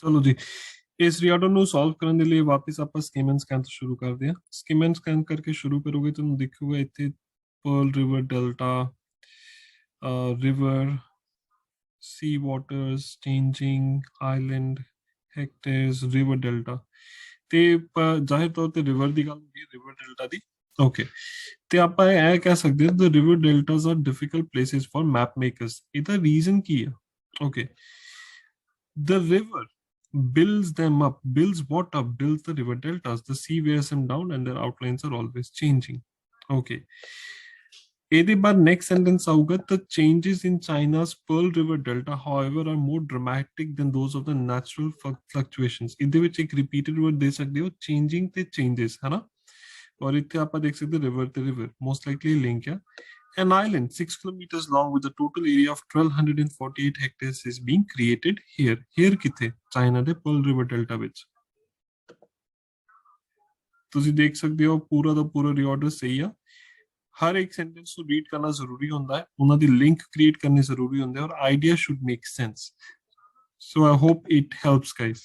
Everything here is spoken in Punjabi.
ਚਲੋ ਜੀ, ਇਸ ਰੀਆਰਡਰ ਨੂੰ ਸੋਲਵ ਕਰਨ ਦੇ ਲਈ ਵਾਪਸ ਆਪਾਂ ਸਕਿਮ ਐਂਡ ਸਕੈਨ ਤੋਂ ਸ਼ੁਰੂ ਕਰਦੇ ਹਾਂ। ਸਕਿਮ ਐਂਡ ਸਕੈਨ ਕਰਕੇ ਸ਼ੁਰੂ ਕਰੋਗੇ ਤੁਹਾਨੂੰ ਦਿਖੂਗਾ ਇੱਥੇ Pearl River Delta, river, sea waters, changing, island, hectares, river delta. ਤੇ ਜ਼ਾਹਿਰ ਤੌਰ ਤੇ ਰਿਵਰ ਦੀ ਗੱਲ ਹੁੰਦੀ ਹੈ, ਰਿਵਰ ਡੈਲਟਾ ਦੀ। ਓਕੇ, ਤੇ ਆਪਾਂ ਇਹ ਕਹਿ ਸਕਦੇ ਹਾਂ the river deltas are difficult places for map makers. ਇਹਦਾ ਰੀਜ਼ਨ ਕੀ ਹੈ? Okay, the river builds them up. Builds what up? Builds the river deltas. The sea wears them down and their outlines are always changing. Okay. ਇਹਦੇ ਬਾਅਦ next sentence ਆਊਗਾ, the changes in China's Pearl River Delta, however, are more dramatic than those of the natural fluctuations. ਇਹਦੇ ਵਿੱਚ ਇੱਕ repeated word ਦੇ ਸਕਦੇ ਹੋ, changing ਤੇ changes, ਹੈ ਨਾ? ਔਰ ਇੱਥੇ ਆਪਾਂ ਦੇਖ ਸਕਦੇ river ਤੇ river, most likely link ਹੈ। An island 6 kilometers long with a total area of 1248 hectares is being created here. Here ਕਿਥੇ? ਚਾਈਨਾ ਦੇ Pearl River Delta ਵਿੱਚ। ਤੁਸੀਂ ਦੇਖ ਸਕਦੇ ਹੋ ਪੂਰਾ ਦਾ ਪੂਰਾ ਰੀਆਰਡਰ ਸਹੀ ਆ। ਹਰ ਇੱਕ ਸੈਂਟੈਂਸ ਨੂੰ ਰੀਡ ਕਰਨਾ ਜ਼ਰੂਰੀ ਹੁੰਦਾ ਹੈ, ਉਹਨਾਂ ਦੀ ਲਿੰਕ ਕ੍ਰੀਏਟ ਕਰਨੀ ਜ਼ਰੂਰੀ ਹੁੰਦਾ ਹੈ, ਔਰ idea should make sense. So I hope it helps, guys.